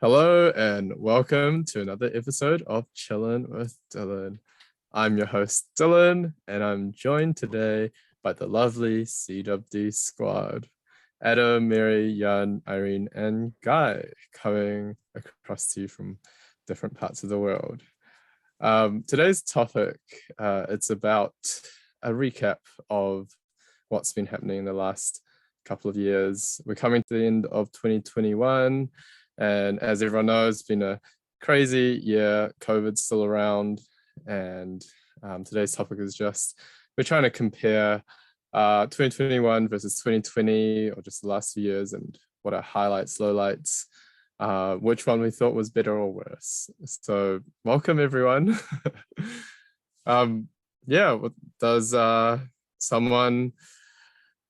Hello and welcome to another episode of Chillin' with Dylan. I'm your host Dylan and I'm joined today by the lovely CwD Squad. Adam, Mary, Jan, Irene, and Guy coming across to you from different parts of the world. Today's topic, it's about a recap of what's been happening in the last couple of years. We're coming to the end of 2021. And as everyone knows, it's been a crazy year. COVID's still around. And today's topic is we're trying to compare 2021 versus 2020, or just the last few years, and what are highlights, lowlights, which one we thought was better or worse. So welcome, everyone. Does someone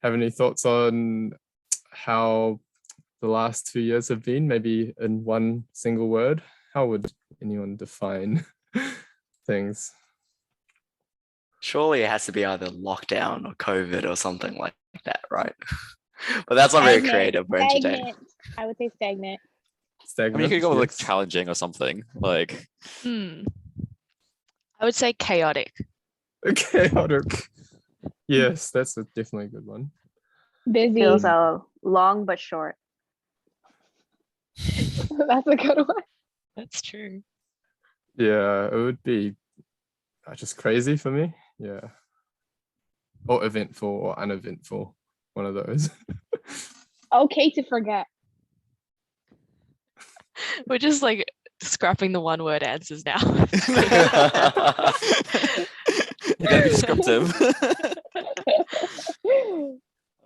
have any thoughts on how the last 2 years have been, maybe in one single word? How would anyone define things? Surely it has to be either lockdown or COVID or something like that, right? But that's not very creative or entertaining. I would say stagnant. I mean, you could go with like challenging or something. Like, I would say chaotic. Chaotic. Yes, that's definitely a good one. Busy. Feels long but short. That's a good one. That's true. Yeah, it would be just crazy for me. Yeah. Or eventful or uneventful. One of those. Okay to forget. We're just like scrapping the one word answers now. you gotta be descriptive.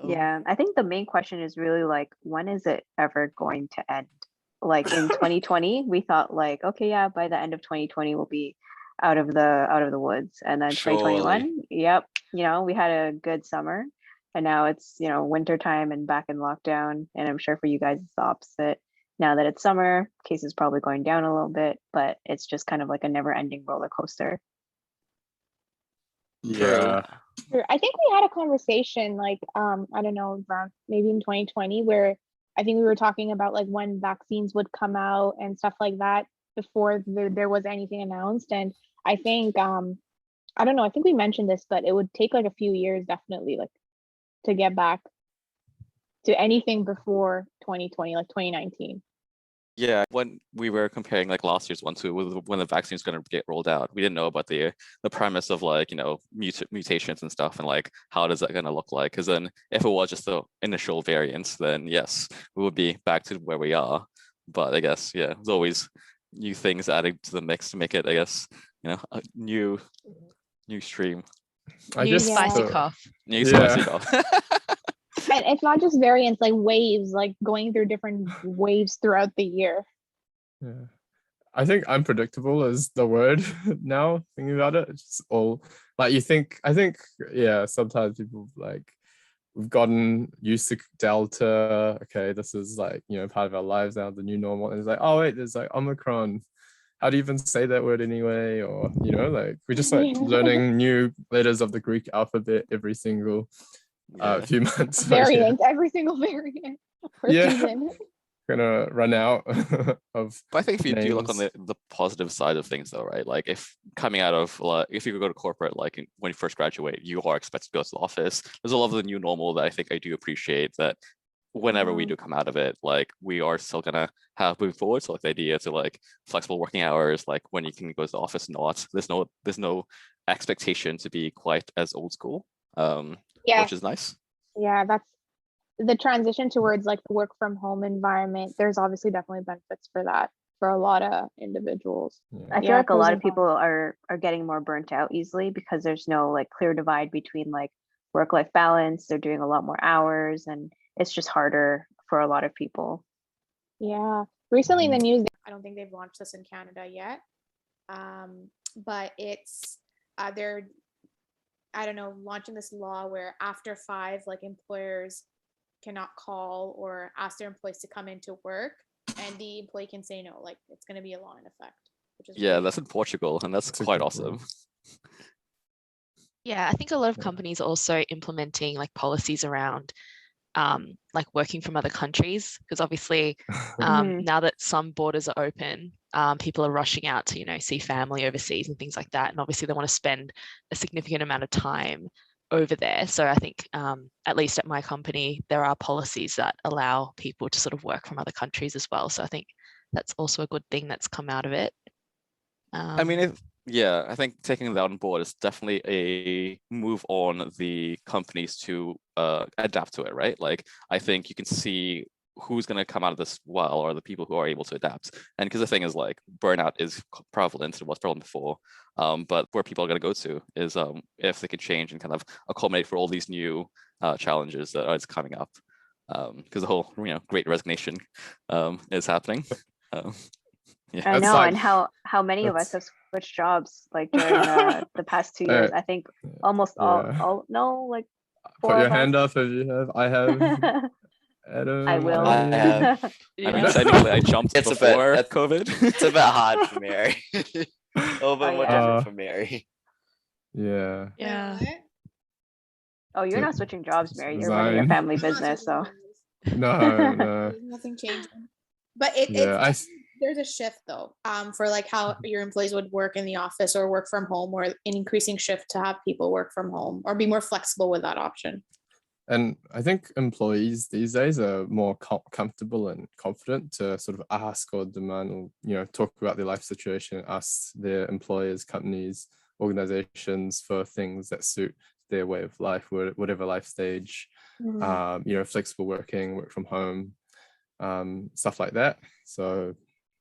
Yeah, I think the main question is really like, when is it ever going to end? Like in 2020, we thought like, okay, yeah, by the end of 2020 we'll be out of the woods. And then 2021, yep, we had a good summer, and now it's winter time and back in lockdown. And I'm sure for you guys it's the opposite. Now that it's summer, cases probably going down a little bit, but it's just kind of like a never-ending roller coaster. Yeah. I think we had a conversation like I don't know, around maybe in 2020, where I think we were talking about like when vaccines would come out and stuff like that before there was anything announced. And I think I don't know, I think we mentioned this, but it would take like a few years definitely, like, to get back to anything before 2020, like 2019. Yeah, when we were comparing like last year's one to when the vaccine is going to get rolled out, we didn't know about the premise of like mutations and stuff, and like how does that going to look like? Because then if it was just the initial variants, then yes, we would be back to where we are. But I guess there's always new things added to the mix to make it, I guess, a new stream. New spicy cough. New spicy cough. And it's not just variants, like waves, like going through different waves throughout the year. Yeah. I think unpredictable is the word now, thinking about it. It's just all like sometimes people like, we've gotten used to Delta. Okay, this is like, part of our lives now, the new normal. And it's like, oh wait, there's like Omicron. How do you even say that word anyway? Or, like we're just like learning new letters of the Greek alphabet every single few months. Variant, every single variant. Season. Gonna run out of. But I think if you names. do look on the positive side of things, though, right? Like if coming out of if you go to corporate, like when you first graduate, you are expected to go to the office. There's a lot of the new normal that I think I do appreciate, that whenever we do come out of it, like we are still gonna have moving forward. So like the idea to like flexible working hours, like when you can go to the office, not there's no expectation to be quite as old school. Which is nice. Yeah, that's the transition towards like the work from home environment. There's obviously definitely benefits for that for a lot of individuals. I feel like a lot of people are getting more burnt out easily because there's no like clear divide between like work-life balance. They're doing a lot more hours, and it's just harder for a lot of people. Yeah, recently in the news, I don't think they've launched this in Canada yet, but it's they're launching this law where after 5, like, employers cannot call or ask their employees to come into work, and the employee can say no. Like, it's going to be a law in effect. Which is that's in Portugal, and that's quite awesome. Yeah, I think a lot of companies are also implementing like policies around like working from other countries, because obviously now that some borders are open, people are rushing out to, you know, see family overseas and things like that. And obviously they want to spend a significant amount of time over there. So I think at least at my company, there are policies that allow people to sort of work from other countries as well. So I think that's also a good thing that's come out of it. I mean, yeah, I think taking that on board is definitely a move on the companies to adapt to it, right? Like, I think you can see who's going to come out of this well are the people who are able to adapt. And because the thing is, like, burnout is prevalent, it was prevalent before, but where people are going to go to is if they can change and kind of accommodate for all these new challenges that are coming up, because the whole, you know, great resignation is happening. Yeah. I know, and how many of us have switched jobs like during the past 2 years? I think almost all no, like put your hand up if you have. I have. Adam, I will. I have. I mean, technically, I jumped It's before a bit- COVID. It's a bit hard for Mary. A little bit more different for Mary. Yeah. Yeah. Oh, you're not switching jobs, Mary. You're Resign. running your family business, so. No. There's nothing changing. But there's a shift though, for like how your employees would work in the office or work from home, or an increasing shift to have people work from home or be more flexible with that option. And I think employees these days are more comfortable and confident to sort of ask or demand, or, you know, talk about their life situation, ask their employers, companies, organizations for things that suit their way of life, whatever life stage, you know, flexible working, work from home, stuff like that. So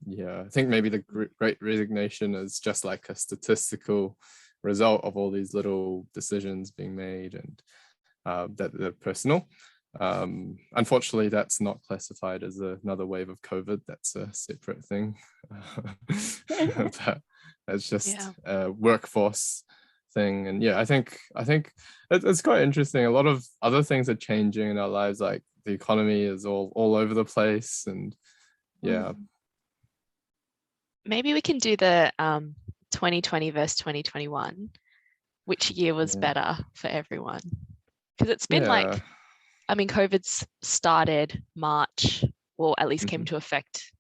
yeah, I think maybe the Great Resignation is just like a statistical result of all these little decisions being made, and that they're personal. Unfortunately, that's not classified as another wave of COVID. That's a separate thing. But that's just a workforce thing. And yeah, I think it's quite interesting. A lot of other things are changing in our lives, like the economy is all over the place, and yeah. Maybe we can do the 2020 versus 2021. Which year was better for everyone? Because it's been like, I mean, COVID's started March, or at least came to effect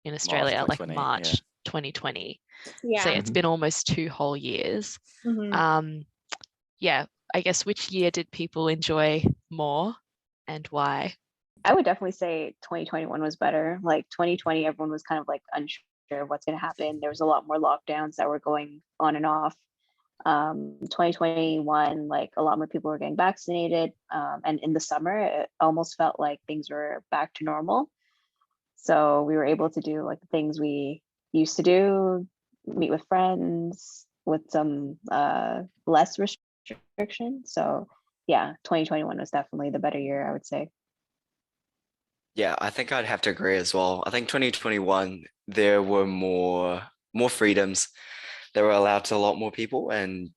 in Australia like March 2020. Yeah. So it's been almost 2 whole years. Yeah, I guess which year did people enjoy more and why? I would definitely say 2021 was better. Like 2020, everyone was kind of like unsure of what's going to happen. There was a lot more lockdowns that were going on and off. 2021, like a lot more people were getting vaccinated, and in the summer it almost felt like things were back to normal, so we were able to do like the things we used to do, meet with friends with some less restriction. So yeah, 2021 was definitely the better year, I would say. Yeah, I think I'd have to agree as well. I think 2021 there were more freedoms. They were allowed to a lot more people, and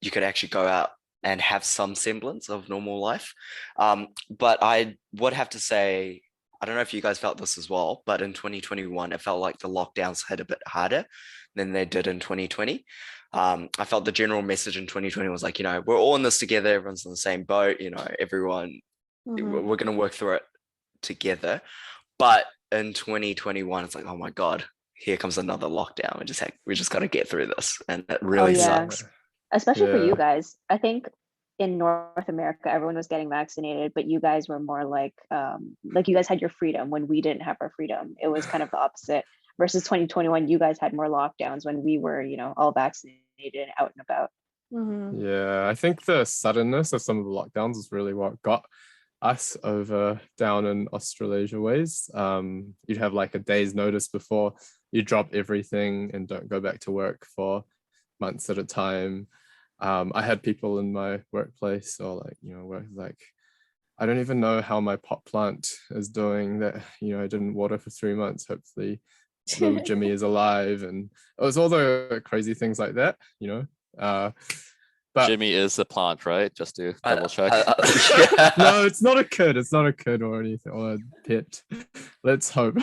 you could actually go out and have some semblance of normal life. But I would have to say, I don't know if you guys felt this as well, but in 2021, it felt like the lockdowns hit a bit harder than they did in 2020. I felt the general message in 2020 was like, you know, we're all in this together. Everyone's in the same boat. You know, everyone, we're going to work through it together. But in 2021, it's like, oh my God, here comes another lockdown. We just got to get through this, and it really sucks. Especially for you guys. I think in North America, everyone was getting vaccinated, but you guys were more like you guys had your freedom when we didn't have our freedom. It was kind of the opposite. Versus 2021, you guys had more lockdowns when we were, you know, all vaccinated and out and about. Yeah, I think the suddenness of some of the lockdowns is really what got us over down in Australasia ways. You'd have like a day's notice before you drop everything and don't go back to work for months at a time. I had people in my workplace, or like, you know, work like, I don't even know how my pot plant is doing that, you know, I didn't water for 3 months. Hopefully little Jimmy is alive. And it was all the crazy things like that, you know. But Jimmy is the plant, right? Just to double check. No, it's not a kid. It's not a kid or anything, or a pet. Let's hope.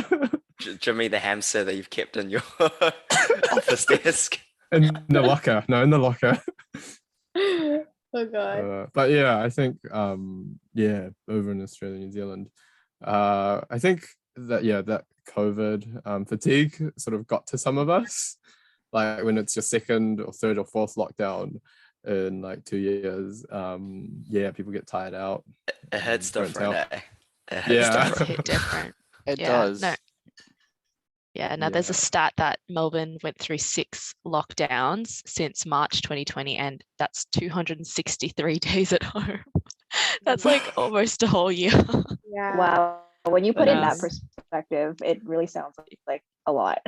Jimmy the hamster that you've kept in your office desk. In the locker. No, in the locker. Oh god. But yeah, I think yeah, over in Australia, New Zealand, I think that that COVID fatigue sort of got to some of us, like when it's your second or third or fourth lockdown in like 2 years. Yeah, people get tired out. It hits burnt different, out. eh? It hits Yeah. Does different. hit different. It Yeah, does. no. Yeah, now there's a stat that Melbourne went through 6 lockdowns since March 2020, and that's 263 days at home. That's like almost a whole year. Yeah. Wow. When you put But, in that um, perspective, it really sounds like a lot.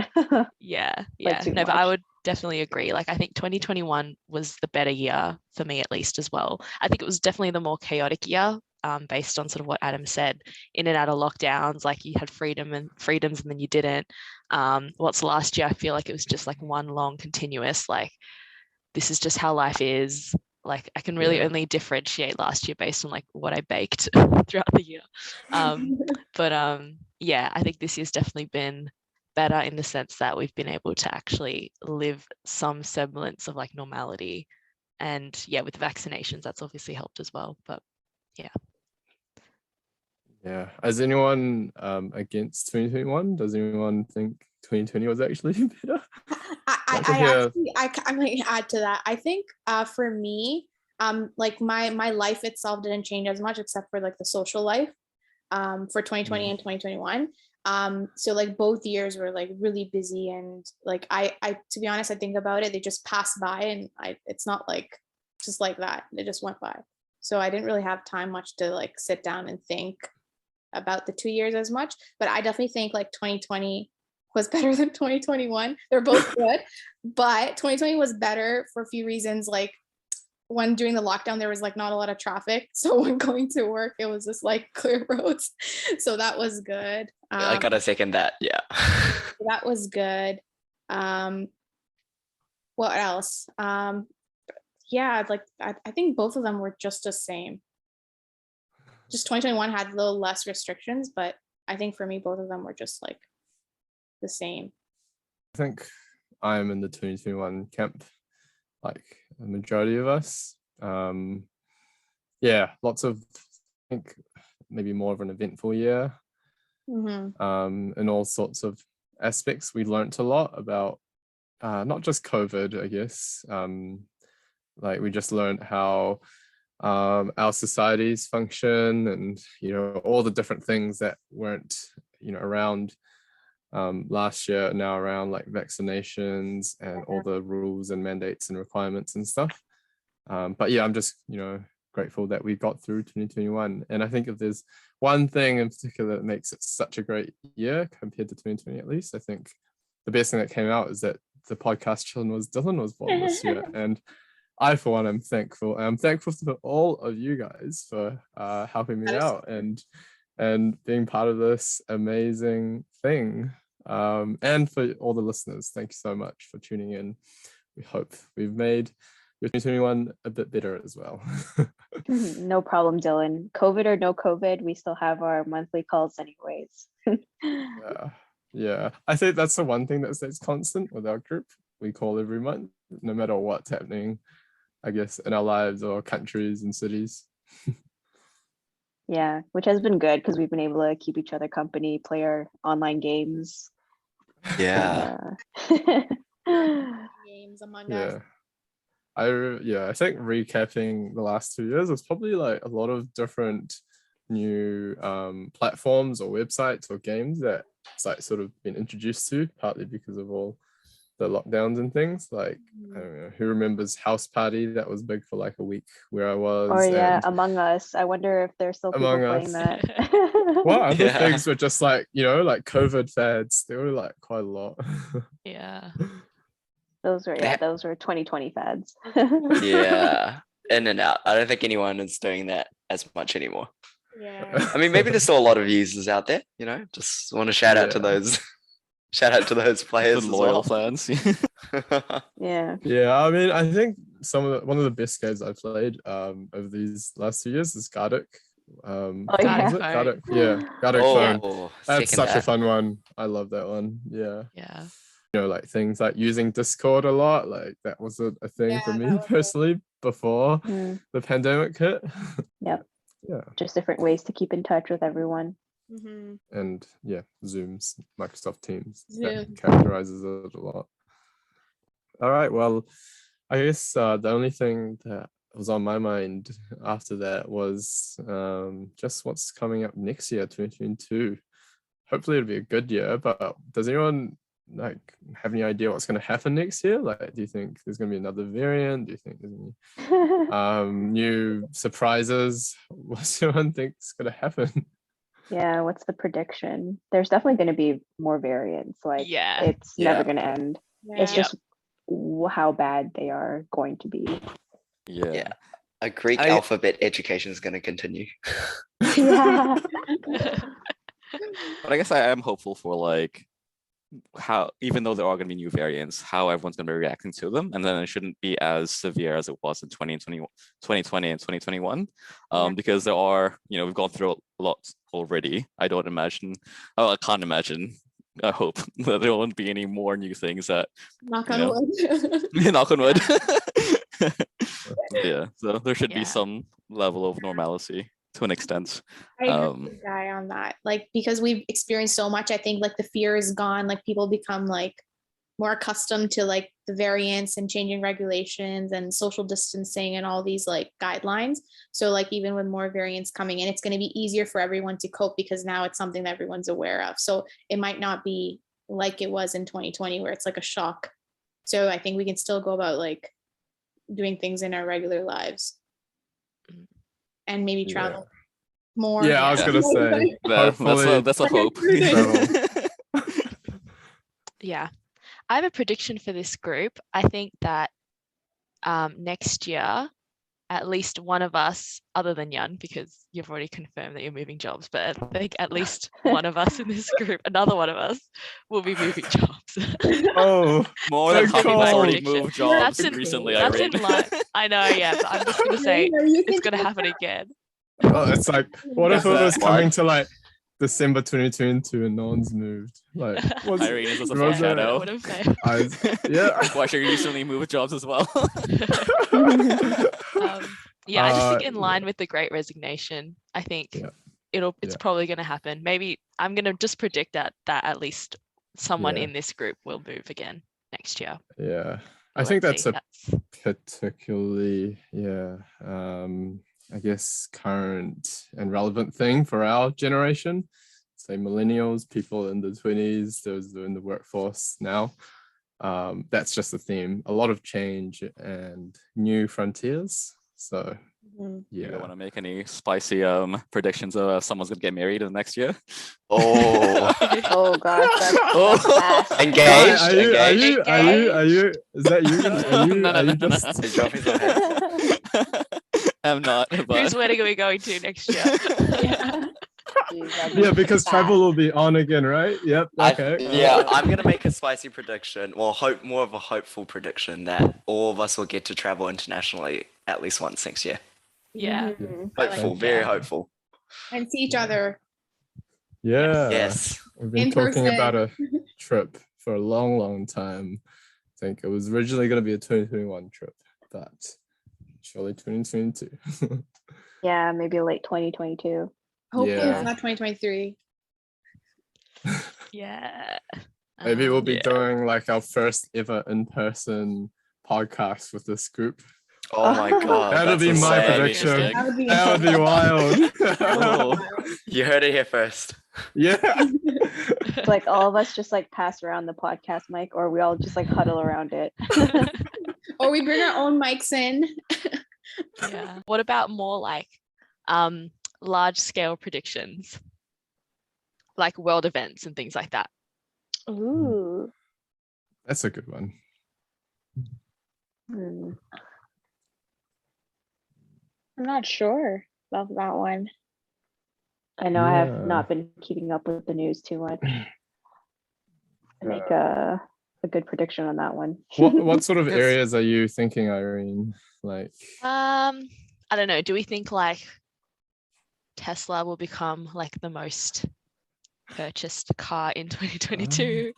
Yeah, Like yeah. too No, but I much. would definitely agree. Like I think 2021 was the better year for me at least as well. I think it was definitely the more chaotic year, based on sort of what Adam said, in and out of lockdowns, like you had freedoms and then you didn't. What's last year, I feel like it was just like one long continuous, like this is just how life is. Like I can really Yeah. only differentiate last year based on like what I baked throughout the year. But yeah, I think this year's definitely been better in the sense that we've been able to actually live some semblance of like normality. And yeah, with vaccinations, that's obviously helped as well. But yeah. Yeah. Is anyone against 2021? Does anyone think 2020 was actually better? I might add to that. I think for me, like my life itself didn't change as much except for like the social life for 2020 and 2021. So like both years were like really busy, and like I to be honest, I think about it, they just passed by, and it's not like just like that. It just went by. So I didn't really have time much to like sit down and think about the 2 years as much, but I definitely think like 2020 was better than 2021. They're both good, but 2020 was better for a few reasons. Like when during the lockdown, there was like not a lot of traffic. So when going to work, it was just like clear roads. So that was good. I gotta second that. Yeah. That was good. What else? Yeah, like I think both of them were just the same. Just 2021 had a little less restrictions, but I think for me, both of them were just like the same. I think I am in the 2021 camp, like a majority of us. Yeah, lots of, I think maybe more of an eventful year. In all sorts of aspects. We learnt a lot about not just COVID, I guess. Like we just learned how our societies function, and all the different things that weren't around last year are now around, like vaccinations and all the rules and mandates and requirements and stuff. But yeah, I'm just grateful that we got through 2021. And I think if there's one thing in particular that makes it such a great year compared to 2020, at least, I think the best thing that came out is that the podcast Chillin' with Dylan was born this year. And I, for one, am thankful. I'm thankful to all of you guys for helping me out and being part of this amazing thing. And for all the listeners, thank you so much for tuning in. We hope we've made your 2021 a bit better as well. No problem, Dylan. COVID or no COVID, we still have our monthly calls anyways. Yeah. I think that's the one thing that stays constant with our group. We call every month, no matter what's happening, I guess, in our lives or countries and cities. Yeah, which has been good because we've been able to keep each other company, play our online games. Yeah. Games among us. I think recapping the last 2 years was probably like a lot of different new platforms or websites or games that it's like sort of been introduced to, partly because of all the lockdowns and things. Like I don't know, who remembers House Party? That was big for like a week where I was. Or yeah, Among Us. I wonder if there's still people playing that. What other things were just like like COVID fads? There were like quite a lot. Yeah. Those were 2020 fads. Yeah, in and out. I don't think anyone is doing that as much anymore. Yeah. I mean, maybe there's still a lot of users out there. Just want to shout out to those. Shout out to those players, the loyal fans. Yeah. Yeah, I mean, I think one of the best games I played over these last 2 years is Gardic. Gardic. Yeah, Gardic Phone. That's such a fun one. I love that one. Yeah. Yeah. Like things like using Discord a lot, like that was a thing for me personally, before Mm. the pandemic hit. Yep. Yeah. Just different ways to keep in touch with everyone. Mhm. And yeah, Zooms, Microsoft Teams. Zoom. That characterizes it a lot. All right. Well, I guess the only thing that was on my mind after that was just what's coming up next year, 2022. Hopefully it'll be a good year, but does anyone like have any idea what's going to happen next year? Like, do you think there's going to be another variant? Do you think there's any new surprises? What does anyone think is going to happen? Yeah, what's the prediction? There's definitely going to be more variants. Like, Yeah. it's Yeah. never going to end. It's Yeah. just how bad they are going to be. Yeah. A Greek I- alphabet education is going to continue. Yeah. But I guess I am hopeful for like how, even though there are going to be new variants, how everyone's going to be reacting to them, and then it shouldn't be as severe as it was in 2020 and 2021, because there are, we've gone through a lot already. I can't imagine. I hope that there won't be any more new things that Knock on wood. knock on wood. Yeah, so there should be Yeah. some level of normalcy to an extent. I agree with Guy on that. Like, because we've experienced so much, I think like the fear is gone. Like people become like more accustomed to like the variants and changing regulations and social distancing and all these like guidelines. So like even with more variants coming in, it's going to be easier for everyone to cope because now it's something that everyone's aware of. So it might not be like it was in 2020 where it's like a shock. So I think we can still go about like doing things in our regular lives and maybe travel more. Yeah, I was gonna say. Hopefully, That's a hope. Yeah. I have a prediction for this group. I think that next year, at least one of us, other than Yun, because you've already confirmed that you're moving jobs, but I think at least one of us in this group, another one of us, will be moving jobs. Oh, More than so half of us cold. already moved jobs That's in- recently, That's Irene. in line. I know, yeah, but I'm just gonna say it's gonna happen again. Oh, it's like, what if it Is that was coming March? to like December 2022 and no one's moved? Like, what's Irene, is this a was it- foreshadow? What if they- Yeah. Why should you recently move jobs as well? Yeah, I just think in line with the Great Resignation, I think Yeah. it's Yeah. probably going to happen. Maybe I'm going to just predict that at least someone Yeah. in this group will move again next year. Yeah. I Let's think that's see, a particularly, I guess, current and relevant thing for our generation. Say millennials, people in the 20s, those who are in the workforce now. That's just the theme. A lot of change and new frontiers. So Mhm. You don't yeah. want to make any spicy predictions of someone's gonna get married in the next year? Oh, Oh gosh, that's Oh. fast. Engaged, Are you? Is that you? No, Are you no. just? He's dropping some hints. I'm not, Whose but wedding are we going to next year? Yeah. Jeez, that'd Yeah, be because fast. travel will be on again, right? Yep. Okay. Yeah, I'm gonna make a spicy prediction, or more of a hopeful prediction that all of us will get to travel internationally at least once next year. Yeah. Mhm. I like Hopeful, that. very Yeah. hopeful. And see each other. Yeah. Yes. We've been In talking about a person. trip for a long, long time. I think it was originally going to be a 2021 trip, but surely 2022. Yeah, maybe late 2022. Hopefully Yeah. it's not 2023. Yeah. Maybe we'll be Yeah. doing like our first ever in-person podcast with this group. Oh my god. That'll that's be my insane. prediction. Interesting. That would be That would be wild. Oh. You heard it here first. Yeah. It's like all of us just like pass around the podcast mic, or we all just like huddle around it. Or we bring our own mics in. Yeah. What about more like large scale predictions? Like world events and things like that. Ooh. That's a good one. Hmm. I'm not sure about that one. I know I have Yeah. not been keeping up with the news too much to make a good prediction on that one. What sort of Yes. areas are you thinking, Irene? Like, I don't know. Do we think like Tesla will become like the most purchased a car in 2022?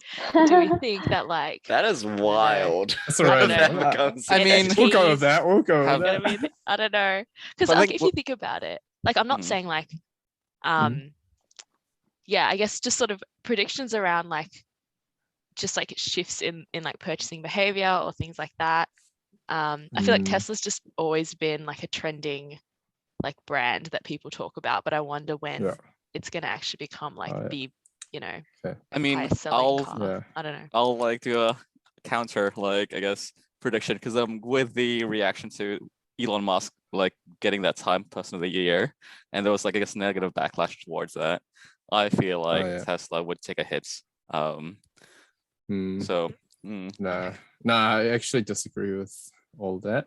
Do we think that like That is wild. That's I alright. don't That know. becomes I mean, We'll go NFTs with that. We'll go Have- with gonna that. be I don't know. Because But, like like, if you think about it, like I'm not saying like yeah, I guess just sort of predictions around like just like shifts in like purchasing behavior or things like that. I feel like Tesla's just always been like a trending like brand that people talk about, but I wonder when it's gonna actually become like the, you know, I mean, highest selling car. I don't know. I'll like do a counter, like I guess prediction, because with the reaction to Elon Musk like getting that Time Person of the Year, and there was like I guess negative backlash towards that. I feel like Tesla would take a hit. So Nah, I actually disagree with all that.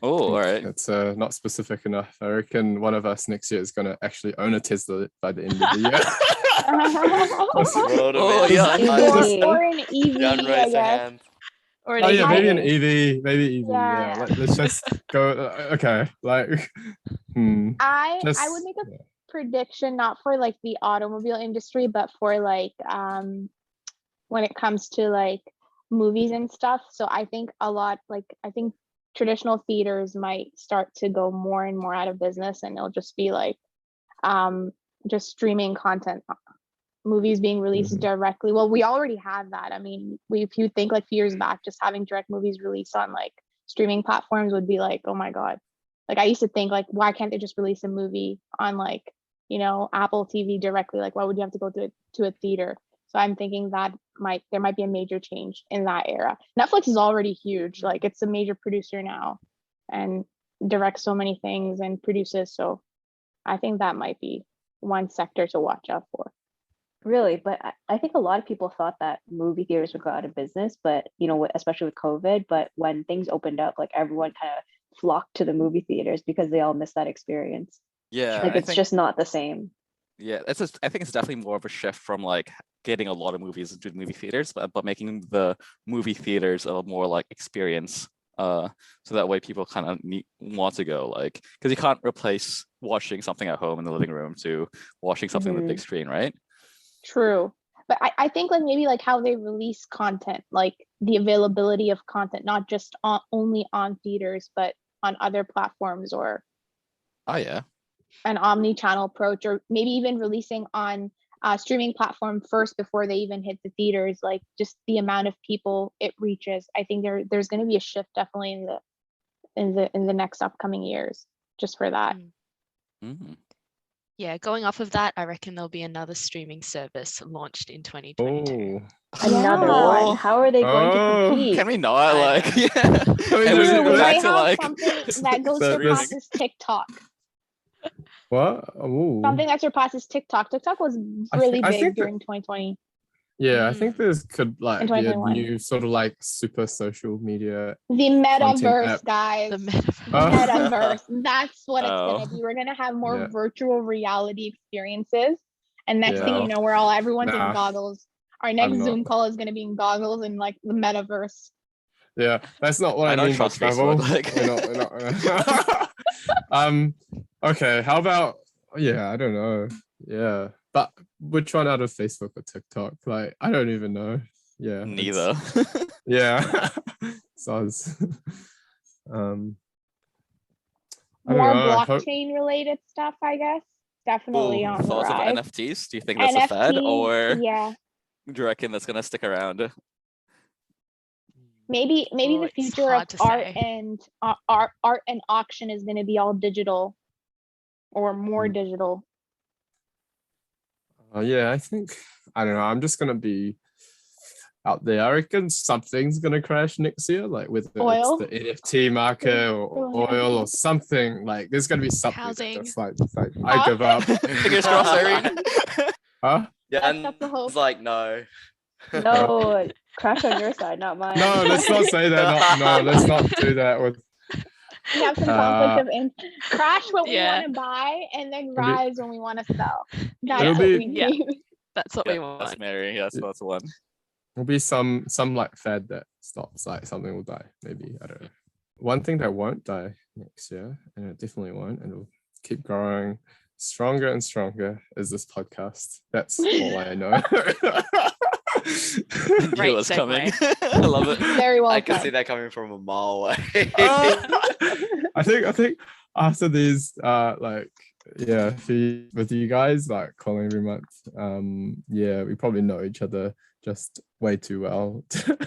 Oh, all right. It's not specific enough. I reckon one of us next year is going to actually own a Tesla by the end of the year. Oh yeah. Or an EV, I guess. Or an oh yeah, EV. maybe an EV, maybe EV. Yeah. Yeah, let's just go. Okay, like, I would make a prediction not for like the automobile industry, but for like when it comes to like movies and stuff. So I think I think traditional theaters might start to go more and more out of business, and it'll just be like just streaming content, movies being released directly. Well, we already have that. I mean, if you think like a few years back, just having direct movies released on like streaming platforms would be like, oh my God. Like I used to think like, why can't they just release a movie on like, you know, Apple TV directly? Like, why would you have to go to a theater? So I'm thinking that there might be a major change in that era. Netflix is already huge. Like it's a major producer now and directs so many things and produces. So I think that might be one sector to watch out for. Really, but I think a lot of people thought that movie theaters would go out of business, but you know, especially with COVID, but when things opened up, like everyone kind of flocked to the movie theaters because they all missed that experience. Yeah, like it's just not the same. Yeah, I think it's definitely more of a shift from like getting a lot of movies into the movie theaters, but making the movie theaters a more like experience. So that way people kind of want to go, like, because you can't replace watching something at home in the living room to watching something on the big screen, right? True. But I think like maybe like how they release content, like the availability of content, not just only on theaters, but on other platforms, or an omni-channel approach, or maybe even releasing on a streaming platform first before they even hit the theaters. Like just the amount of people it reaches. I think there's going to be a shift definitely in the next upcoming years just for that. Yeah, going off of that, I reckon there'll be another streaming service launched in 2022. Another one? How are they going to compete? Can we not like? They have something that goes surpasses TikTok. What? Something that surpasses TikTok. TikTok was really big during 2020. Yeah, I think this could like be a new sort of like super social media. The metaverse, guys. The metaverse. That's what it's gonna be. We're gonna have more virtual reality experiences. And next thing you know, everyone's in goggles. Our next Zoom call is gonna be in goggles and like the metaverse. Yeah, that's not what I mean by travel. We're not. Okay, how about I don't know. Yeah. But which one out of Facebook or TikTok? Like, I don't even know. Yeah. Neither. Yeah. Sounds. More blockchain related stuff, I guess. Definitely on the rise. Of NFTs? Do you think that's a fad, or do you reckon that's gonna stick around? Maybe the future of art and auction is gonna be all digital or more digital. I think, I don't know, I'm just gonna be out there. I reckon something's gonna crash next year, like whether oil? It's the NFT market or oil or something. Like there's gonna be something housing. Just like I give up. Fingers crossed, Irene. Huh? Yeah, and it's like no. No, crash on your side, not mine. No, let's not say that. No, let's not do that with. We have some conflict of interest. Crash what we want to buy, and then rise when we want to sell. That's what we need. That's what we want. That's Mary. That's the one. There'll be some like fad that stops, like something will die. Maybe, I don't know. One thing that won't die next year, and it definitely won't, and it'll keep growing stronger and stronger is this podcast. That's all I know. I knew Great it was coming. segue. I love it. Very well I can said. see that coming from a mile away. I think after these with you guys like calling every month, we probably know each other just way too well to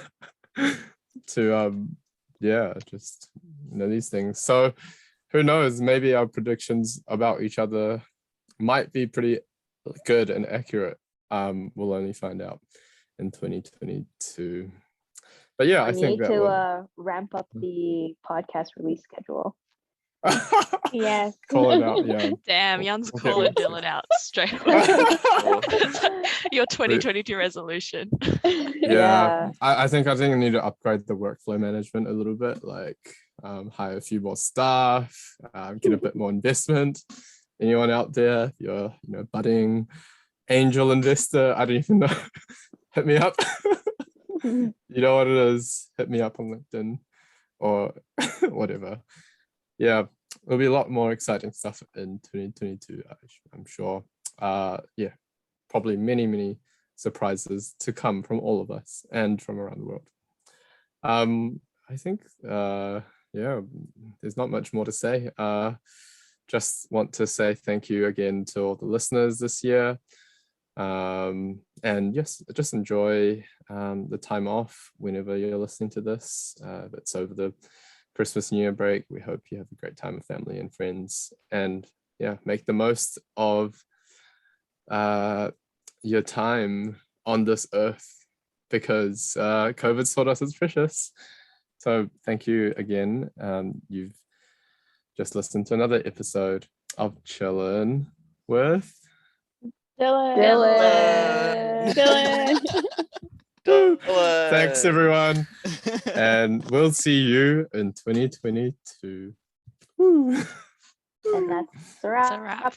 just know these things. So who knows, maybe our predictions about each other might be pretty good and accurate. We'll only find out in 2022. But yeah, We I think need that to ramp up the podcast release schedule. Yes. call it out. Yeah. Damn, Jan's We'll get calling back to Dylan out straight away. Your 2022 resolution. Yeah. I think I need to upgrade the workflow management a little bit, like hire a few more staff, get a bit more investment. Anyone out there, if you're budding angel investor, I don't even know, hit me up. You know what it is, hit me up on LinkedIn or whatever. Yeah, there'll be a lot more exciting stuff in 2022, I'm sure. Probably many surprises to come from all of us and from around the world. I think there's not much more to say. Just want to say thank you again to all the listeners this year. And yes, just enjoy the time off whenever you're listening to this. If it's over the Christmas New Year break, we hope you have a great time with family and friends, and make the most of your time on this earth, because COVID's taught us it's precious. So thank you again. You've just listened to another episode of Chillin' with Dylan. Thanks everyone, and we'll see you in 2022. And that's a It's a wrap. wrap.